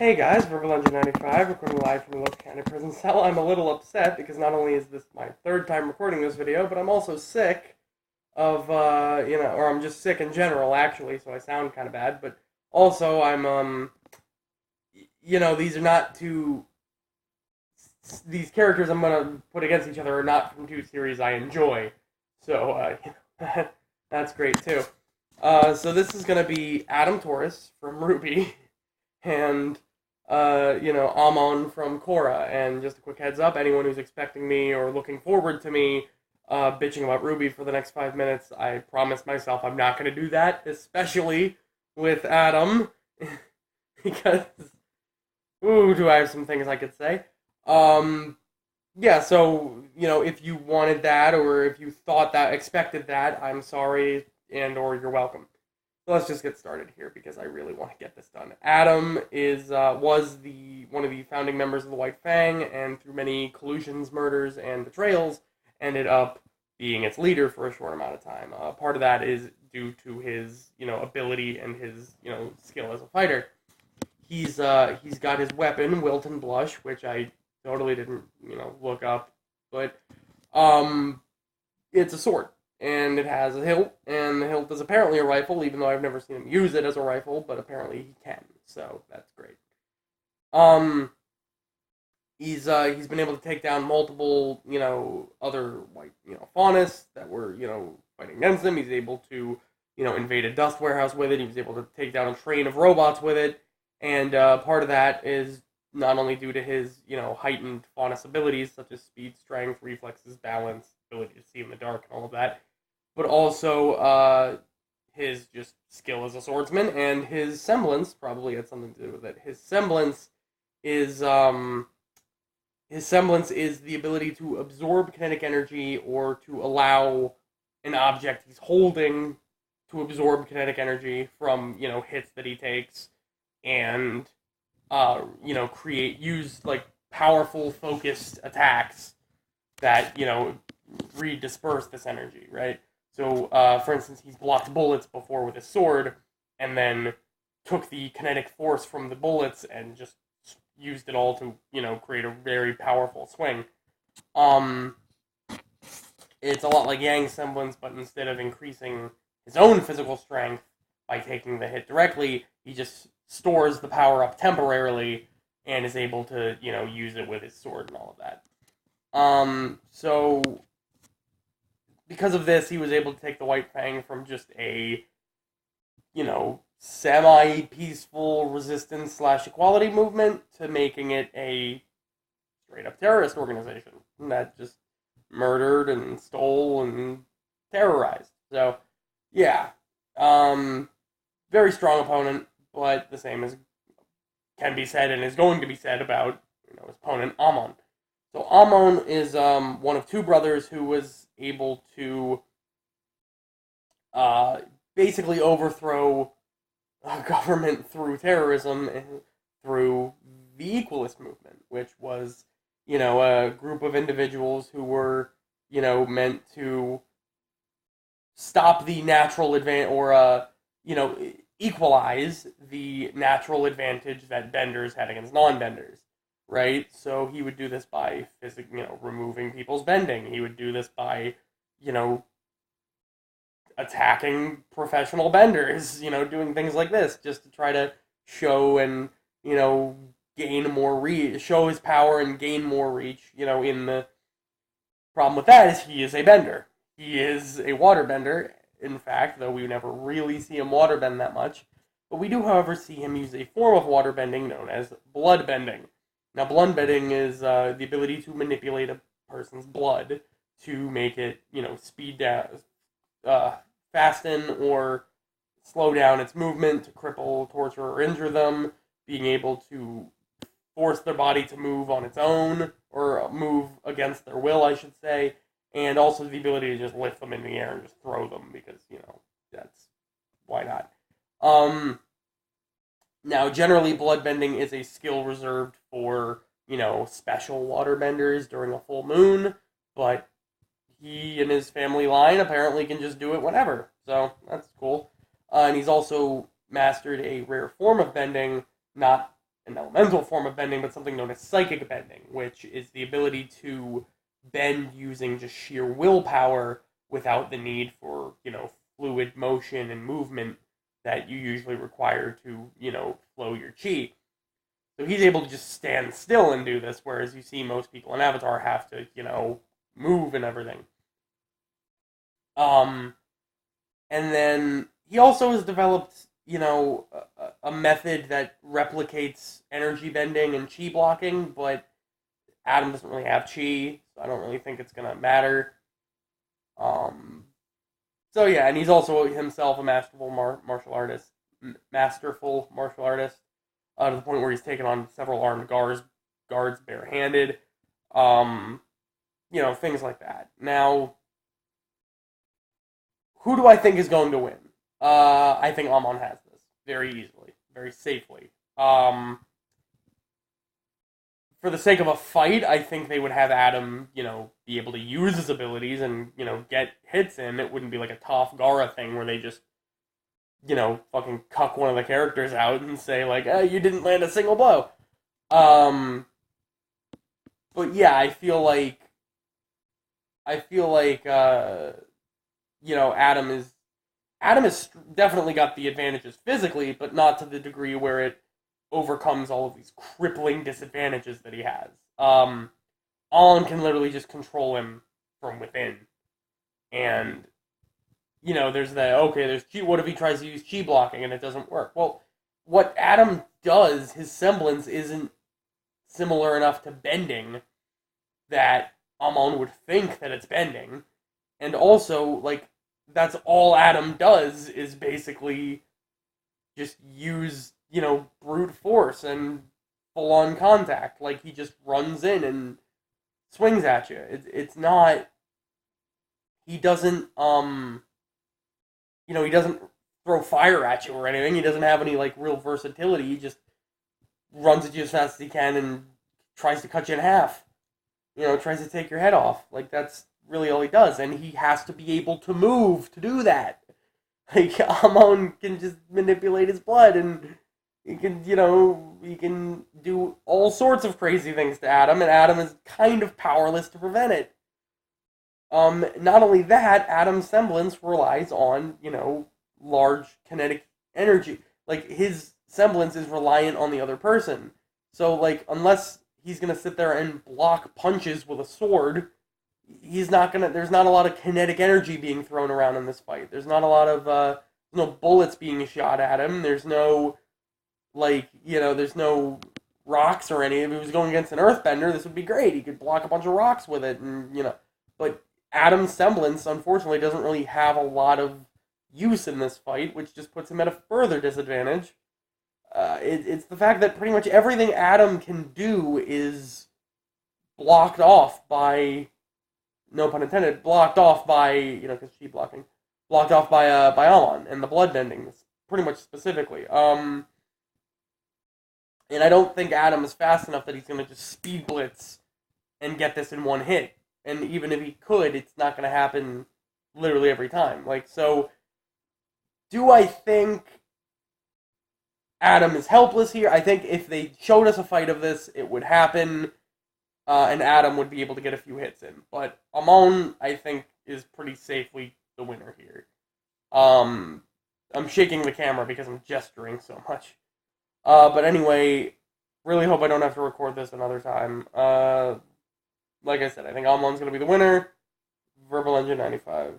Hey guys, Verbal95, recording live from the Local County Prison Cell. I'm a little upset because not only is this my third time recording this video, but I'm also sick of, or I'm just sick in general, actually, so I sound kind of bad, but also these are not two, these characters I'm gonna put against each other are not from two series I enjoy, so, that's great too. So this is gonna be Adam Taurus from Ruby, and Amon from Korra. And just a quick heads up, anyone who's expecting me or looking forward to me bitching about Ruby for the next 5 minutes, I promise myself I'm not going to do that, especially with Adam, because, ooh, do I have some things I could say. Yeah, so, if you wanted that, or if you thought that, expected that, I'm sorry, and or you're welcome. So let's just get started here because I really want to get this done. Adam was one of the founding members of the White Fang, and through many collusions, murders, and betrayals, ended up being its leader for a short amount of time. Part of that is due to his ability and his skill as a fighter. He's got his weapon, Wilton Blush, which I totally didn't look up, but it's a sword. And it has a hilt, and the hilt is apparently a rifle, even though I've never seen him use it as a rifle, but apparently he can, so that's great. He's been able to take down multiple, other white, faunists that were, fighting against him. He's able to, invade a dust warehouse with it. He was able to take down a train of robots with it, and part of that is not only due to his, heightened faunus abilities, such as speed, strength, reflexes, balance, ability to see in the dark, and all of that, but also his just skill as a swordsman, and his semblance probably had something to do with it. His semblance is the ability to absorb kinetic energy, or to allow an object he's holding to absorb kinetic energy from hits that he takes, and use like powerful focused attacks that redisperse this energy, right? So, for instance, he's blocked bullets before with his sword, and then took the kinetic force from the bullets and just used it all to, create a very powerful swing. It's a lot like Yang's semblance, but instead of increasing his own physical strength by taking the hit directly, he just stores the power up temporarily and is able to, use it with his sword and all of that. So because of this, he was able to take the White Fang from just a, semi-peaceful resistance / equality movement to making it a straight-up terrorist organization that just murdered and stole and terrorized. So, yeah. Very strong opponent, but the same as can be said and is going to be said about his opponent, Amon. So Amon is one of two brothers who was able to basically overthrow a government through terrorism and through the Equalist movement, which was, a group of individuals who were, meant to stop the natural advantage, or, equalize the natural advantage that benders had against non-benders. Right? So he would do this by removing people's bending. He would do this by, attacking professional benders, doing things like this just to try to show and, gain more reach, show his power and gain more reach, in the problem with that is he is a bender. He is a waterbender, in fact, though we never really see him waterbend that much. But we do, however, see him use a form of waterbending known as bloodbending. Now, bloodbending is the ability to manipulate a person's blood to make it, speed down, fasten or slow down its movement, to cripple, torture, or injure them, being able to force their body to move on its own, or move against their will, I should say, and also the ability to just lift them in the air and just throw them, because, that's, why not? Now, generally, bloodbending is a skill reserved for, special waterbenders during a full moon, but he and his family line apparently can just do it whenever, so that's cool. And he's also mastered a rare form of bending, not an elemental form of bending, but something known as psychic bending, which is the ability to bend using just sheer willpower without the need for, fluid motion and movement that you usually require to, flow your chi. So he's able to just stand still and do this, whereas you see most people in Avatar have to, move and everything. Um, and then he also has developed, a method that replicates energy bending and chi blocking, but Adam doesn't really have chi, so I don't really think it's gonna matter. Um, so yeah, and he's also himself a masterful martial artist, to the point where he's taken on several armed guards barehanded, um, things like that. Now, who do I think is going to win? I think Amon has this very easily, very safely. For the sake of a fight, I think they would have Adam, be able to use his abilities and, get hits in. It wouldn't be like a Toph Gara thing where they just, fucking cuck one of the characters out and say, like, you didn't land a single blow. Um, but yeah, Adam has definitely got the advantages physically, but not to the degree where it overcomes all of these crippling disadvantages that he has. Allen can literally just control him from within. And, there's chi, what if he tries to use chi blocking and it doesn't work? Well, what Adam does, his semblance isn't similar enough to bending that Amon would think that it's bending. And also, like, that's all Adam does is basically just use, brute force and full on contact. Like, he just runs in and swings at you. It's not. He doesn't, he doesn't throw fire at you or anything. He doesn't have any, like, real versatility. He just runs at you as fast as he can and tries to cut you in half. Tries to take your head off. Like, that's really all he does. And he has to be able to move to do that. Like, Amon can just manipulate his blood and he can do all sorts of crazy things to Adam, and Adam is kind of powerless to prevent it. Not only that, Adam's semblance relies on, large kinetic energy. Like, his semblance is reliant on the other person. So, like, unless he's gonna sit there and block punches with a sword, there's not a lot of kinetic energy being thrown around in this fight. There's not a lot of, no bullets being shot at him. There's no, there's no rocks or any. If he was going against an earthbender, this would be great. He could block a bunch of rocks with it, and, but Adam's semblance, unfortunately, doesn't really have a lot of use in this fight, which just puts him at a further disadvantage. It's the fact that pretty much everything Adam can do is blocked off by, no pun intended, blocked off by, because she's blocking, blocked off by Amon and the bloodbending, pretty much specifically. And I don't think Adam is fast enough that he's going to just speed blitz and get this in one hit. And even if he could, it's not going to happen literally every time. Like, so, do I think Adam is helpless here? I think if they showed us a fight of this, it would happen, and Adam would be able to get a few hits in. But Amon, I think, is pretty safely the winner here. I'm shaking the camera because I'm gesturing so much. But anyway, really hope I don't have to record this another time. Like I said, I think Amon's going to be the winner. Verbal Engine 95.